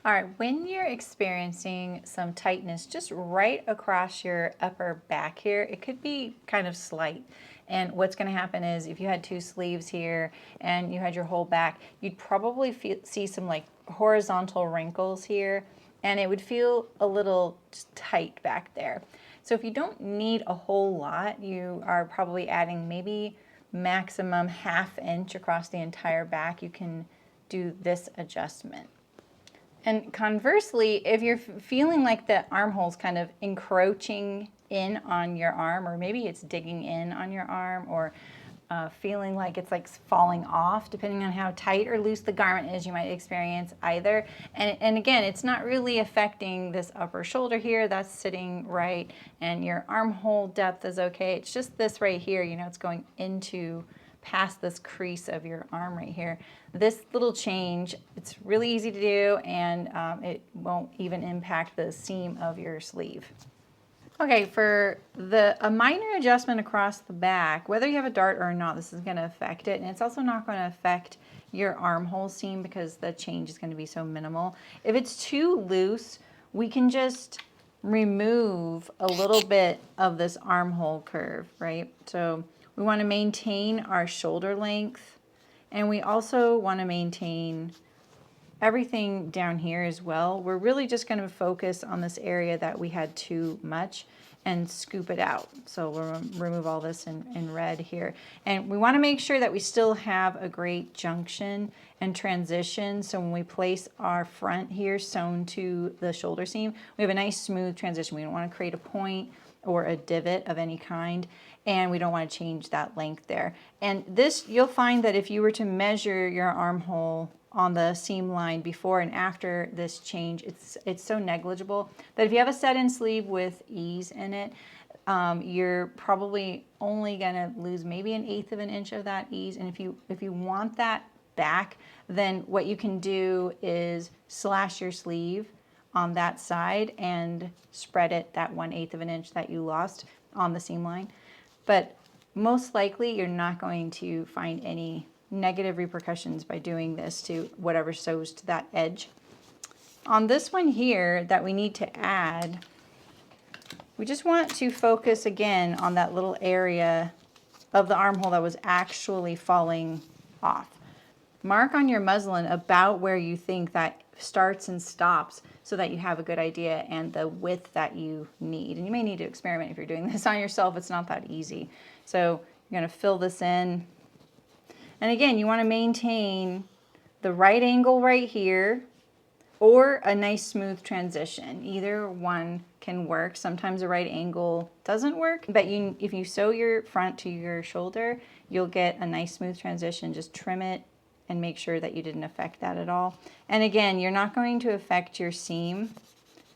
All right, when you're experiencing some tightness just right across your upper back here, it could be kind of slight. And what's going to happen is if you had two sleeves here and you had your whole back, you'd probably see some like horizontal wrinkles here, and it would feel a little just tight back there. So if you don't need a whole lot, you are probably adding maybe maximum 1/2 inch across the entire back. You can do this adjustment. And conversely, if you're feeling like the armhole's kind of encroaching in on your arm, or maybe it's digging in on your arm, or feeling like it's like falling off, depending on how tight or loose the garment is, you might experience either. And again, it's not really affecting this upper shoulder here. That's sitting right, and your armhole depth is okay. It's just this right here, you know, it's going into past this crease of your arm right here. This little change, it's really easy to do, and it won't even impact the seam of your sleeve. Okay, for a minor adjustment across the back, whether you have a dart or not, this is going to affect it, and it's also not going to affect your armhole seam because the change is going to be so minimal. If it's too loose, we can just remove a little bit of this armhole curve, right? So we want to maintain our shoulder length, and we also want to maintain everything down here as well. We're really just going to focus on this area that we had too much and scoop it out. So we'll remove all this in red here. And we want to make sure that we still have a great junction and transition. So when we place our front here sewn to the shoulder seam, we have a nice smooth transition. We don't want to create a point or a divot of any kind, and we don't want to change that length there. And this, you'll find that if you were to measure your armhole on the seam line before and after this change, it's so negligible that if you have a set-in sleeve with ease in it, you're probably only gonna lose maybe 1/8 of an inch of that ease. And if you want that back, then what you can do is slash your sleeve on that side and spread it that 1/8 of an inch that you lost on the seam line. But most likely you're not going to find any negative repercussions by doing this to whatever sews to that edge. On this one here that we need to add, we just want to focus again on that little area of the armhole that was actually falling off. Mark on your muslin about where you think that starts and stops so that you have a good idea and the width that you need. And you may need to experiment if you're doing this on yourself. It's not that easy. So you're going to fill this in. And again, you want to maintain the right angle right here or a nice smooth transition. Either one can work. Sometimes a right angle doesn't work, but if you sew your front to your shoulder, you'll get a nice smooth transition. Just trim it and make sure that you didn't affect that at all. And again, you're not going to affect your seam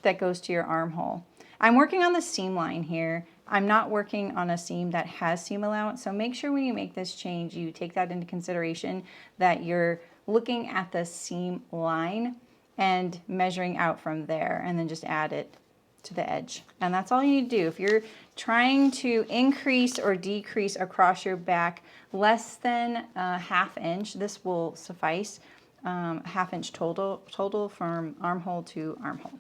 that goes to your armhole. I'm working on the seam line here. I'm not working on a seam that has seam allowance, so make sure when you make this change, you take that into consideration, that you're looking at the seam line and measuring out from there, and then just add it to the edge. And that's all you need to do. If you're trying to increase or decrease across your back less than 1/2 inch, this will suffice. 1/2 inch total from armhole to armhole.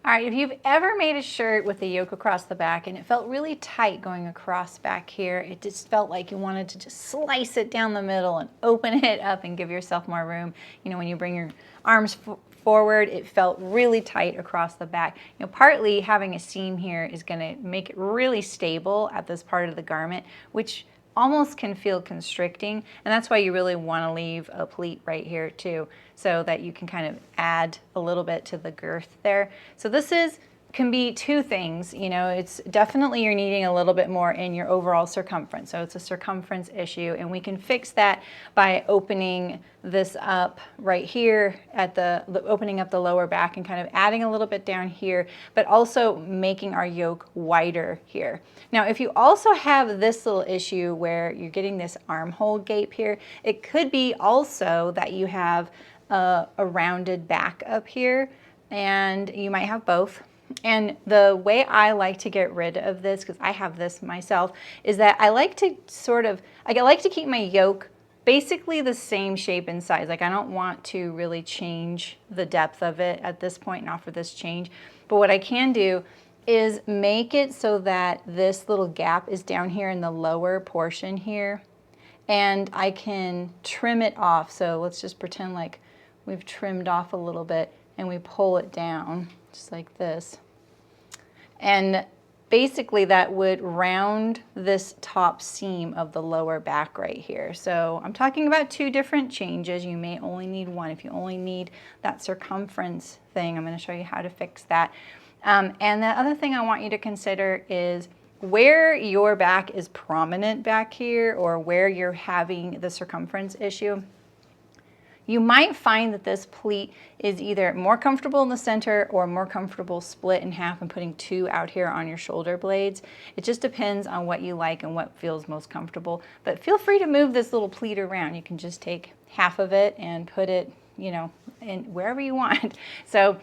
All right, if you've ever made a shirt with a yoke across the back and it felt really tight going across back here, it just felt like you wanted to just slice it down the middle and open it up and give yourself more room. You know, when you bring your arms forward, it felt really tight across the back. You know, partly having a seam here is gonna make it really stable at this part of the garment, which almost can feel constricting, and that's why you really want to leave a pleat right here too, so that you can kind of add a little bit to the girth there. So this can be two things, you know, it's definitely you're needing a little bit more in your overall circumference, so it's a circumference issue, and we can fix that by opening this up right here at opening up the lower back and kind of adding a little bit down here, but also making our yoke wider here. Now, if you also have this little issue where you're getting this armhole gape here, it could be also that you have a rounded back up here, and you might have both. And the way I like to get rid of this, because I have this myself, is that I like to keep my yoke basically the same shape and size. Like I don't want to really change the depth of it at this point and offer this change. But what I can do is make it so that this little gap is down here in the lower portion here. And I can trim it off. So let's just pretend like we've trimmed off a little bit and we pull it down just like this. And basically that would round this top seam of the lower back right here. So I'm talking about two different changes. You may only need one. If you only need that circumference thing, I'm going to show you how to fix that. And the other thing I want you to consider is where your back is prominent back here or where you're having the circumference issue. You might find that this pleat is either more comfortable in the center or more comfortable split in half and putting two out here on your shoulder blades. It just depends on what you like and what feels most comfortable. But feel free to move this little pleat around. You can just take half of it and put it, you know, in wherever you want. So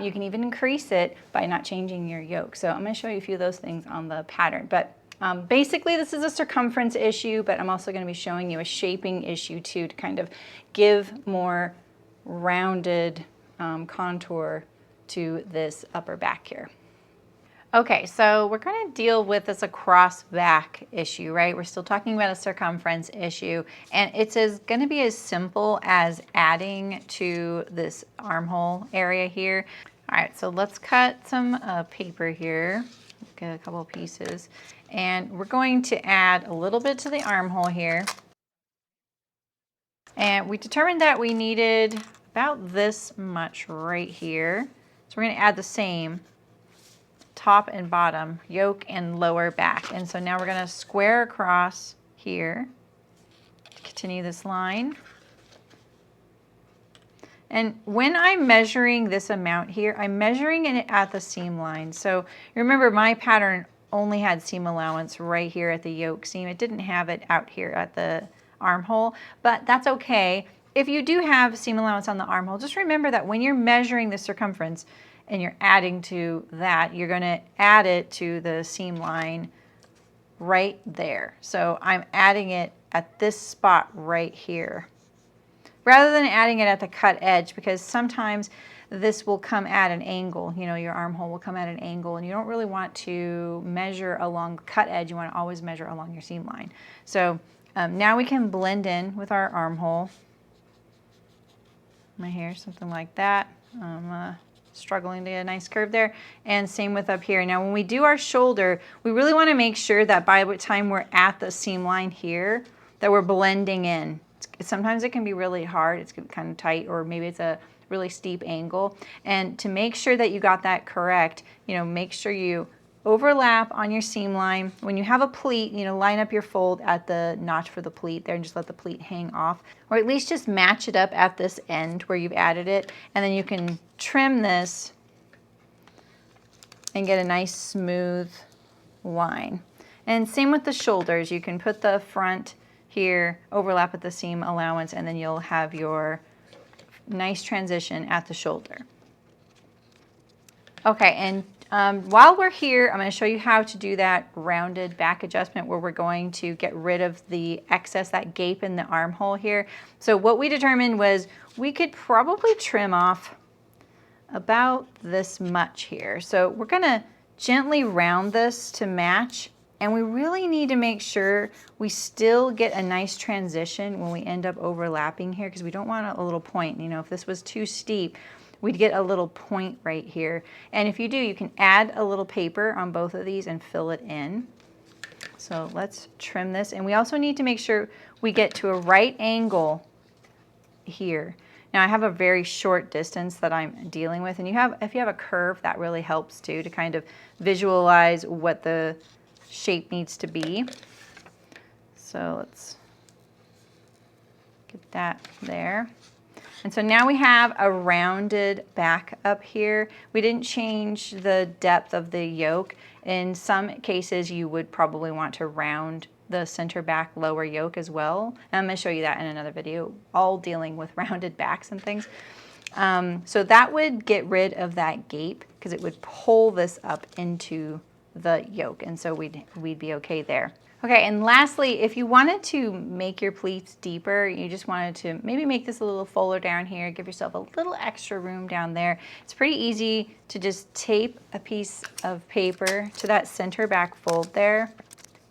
you can even increase it by not changing your yoke. So I'm going to show you a few of those things on the pattern. But basically this is a circumference issue, but I'm also going to be showing you a shaping issue too to kind of give more rounded contour to this upper back here. Okay, so we're going to deal with this across back issue, right? We're still talking about a circumference issue, and it's going to be as simple as adding to this armhole area here. All right, so let's cut some paper here. Get a couple pieces, and we're going to add a little bit to the armhole here. And we determined that we needed about this much right here. So we're going to add the same top and bottom, yoke and lower back. And so now we're going to square across here, continue this line. And when I'm measuring this amount here, I'm measuring it at the seam line. So remember, my pattern only had seam allowance right here at the yoke seam. It didn't have it out here at the armhole, but that's okay. If you do have seam allowance on the armhole, just remember that when you're measuring the circumference and you're adding to that, you're going to add it to the seam line right there. So I'm adding it at this spot right here, rather than adding it at the cut edge, because sometimes this will come at an angle. You know, your armhole will come at an angle, and you don't really want to measure along the cut edge. You want to always measure along your seam line. So now we can blend in with our armhole. Right here, something like that. Struggling to get a nice curve there, and same with up here. Now when we do our shoulder, we really want to make sure that by the time we're at the seam line here that we're blending in. Sometimes it can be really hard, it's kind of tight, or maybe it's a really steep angle, and to make sure that you got that correct, you know, make sure you overlap on your seam line. When you have a pleat, you know, line up your fold at the notch for the pleat there and just let the pleat hang off, or at least just match it up at this end where you've added it, and then you can trim this and get a nice smooth line. And same with the shoulders. You can put the front here, overlap at the seam allowance, and then you'll have your nice transition at the shoulder. Okay, and while we're here, I'm going to show you how to do that rounded back adjustment where we're going to get rid of the excess, that gape in the armhole here. So what we determined was we could probably trim off about this much here. So we're going to gently round this to match, and we really need to make sure we still get a nice transition when we end up overlapping here, because we don't want a little point. You know, if this was too steep, we'd get a little point right here. And if you do, you can add a little paper on both of these and fill it in. So let's trim this. And we also need to make sure we get to a right angle here. Now I have a very short distance that I'm dealing with, and if you have a curve, that really helps too, to kind of visualize what the shape needs to be. So let's get that there. And so now we have a rounded back up here. We didn't change the depth of the yoke. In some cases, you would probably want to round the center back lower yoke as well. And I'm going to show you that in another video, all dealing with rounded backs and things. So that would get rid of that gape, because it would pull this up into the yoke, and so we'd be okay there. Okay, and lastly, if you wanted to make your pleats deeper, you just wanted to maybe make this a little fuller down here, give yourself a little extra room down there. It's pretty easy to just tape a piece of paper to that center back fold there.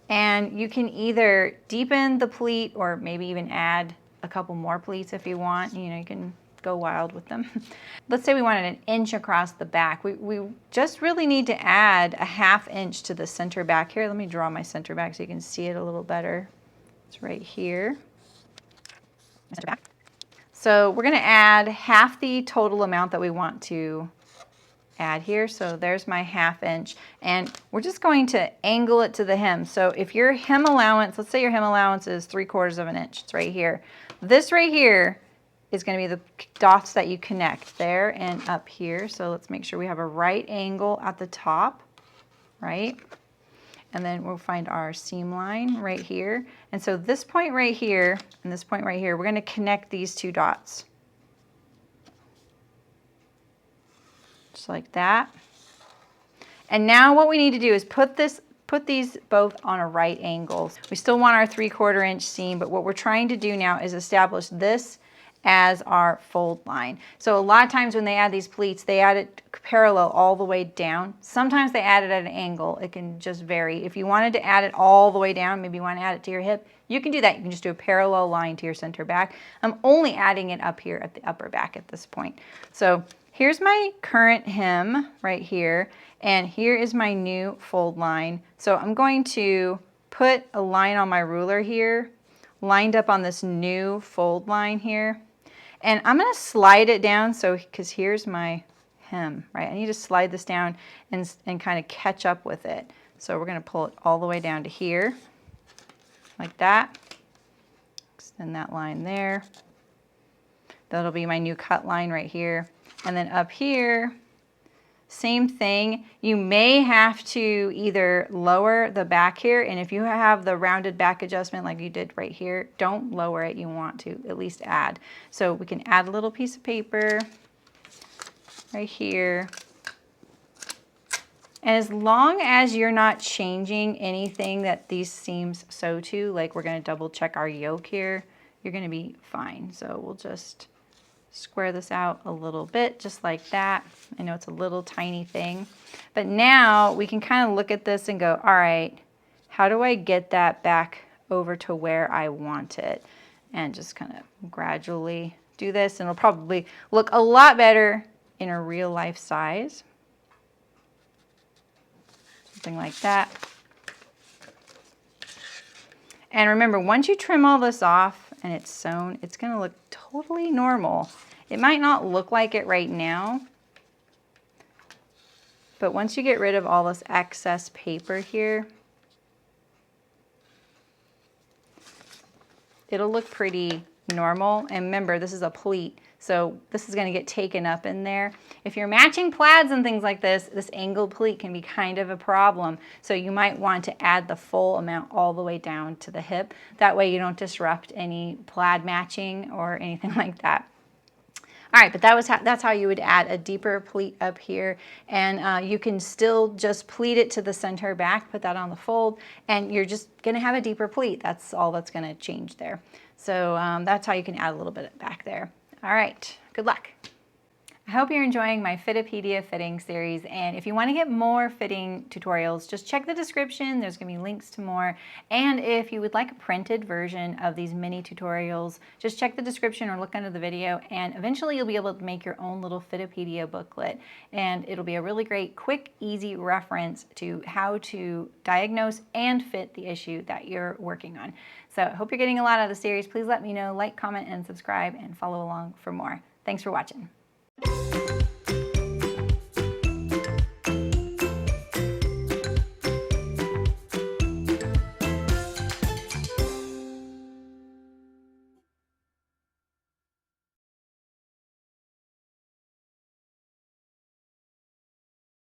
And you can either deepen the pleat or maybe even add a couple more pleats if you want. You know, you can go wild with them. Let's say we wanted an inch across the back. We just really need to add a 1/2 inch to the center back here. Let me draw my center back so you can see it a little better. It's right here. Center back. So we're gonna add half the total amount that we want to add here. So there's my 1/2 inch, and we're just going to angle it to the hem. So if your hem allowance, let's say your hem allowance is 3/4 of an inch, it's right here. This right here is going to be the dots that you connect there and up here. So let's make sure we have a right angle at the top, right? And then we'll find our seam line right here. And so this point right here and this point right here, we're going to connect these two dots. Just like that. And now what we need to do is put these both on a right angle. We still want our 3/4 inch seam, but what we're trying to do now is establish this as our fold line. So a lot of times when they add these pleats, they add it parallel all the way down. Sometimes they add it at an angle. It can just vary. If you wanted to add it all the way down, maybe you want to add it to your hip, you can do that. You can just do a parallel line to your center back. I'm only adding it up here at the upper back at this point. So here's my current hem right here, and here is my new fold line. So I'm going to put a line on my ruler here, lined up on this new fold line here. And I'm going to slide it down, so because here's my hem, right? I need to slide this down and kind of catch up with it. So we're going to pull it all the way down to here, like that. Extend that line there. That'll be my new cut line right here. And then up here, same thing. You may have to either lower the back here, and if you have the rounded back adjustment like you did right here, don't lower it. You want to at least add. So we can add a little piece of paper right here. And as long as you're not changing anything that these seams sew to, like we're going to double check our yoke here, you're going to be fine. So we'll just square this out a little bit, just like that. I know it's a little tiny thing, but now we can kind of look at this and go, all right, how do I get that back over to where I want it? And just kind of gradually do this, and it'll probably look a lot better in a real life size. Something like that. And remember, once you trim all this off and it's sewn, it's going to look totally normal. It might not look like it right now, but once you get rid of all this excess paper here, it'll look pretty normal. And remember, this is a pleat, so this is going to get taken up in there. If you're matching plaids and things like this, this angled pleat can be kind of a problem. So you might want to add the full amount all the way down to the hip. That way you don't disrupt any plaid matching or anything like that. All right, but that's how you would add a deeper pleat up here. And you can still just pleat it to the center back, put that on the fold, and you're just going to have a deeper pleat. That's all that's going to change there. So that's how you can add a little bit back there. All right, good luck. I hope you're enjoying my Fitopedia fitting series, and if you want to get more fitting tutorials, just check the description. There's going to be links to more. And if you would like a printed version of these mini tutorials, just check the description or look under the video, and eventually you'll be able to make your own little Fitopedia booklet. And it'll be a really great, quick, easy reference to how to diagnose and fit the issue that you're working on. So I hope you're getting a lot out of the series. Please let me know, like, comment, and subscribe, and follow along for more. Thanks for watching.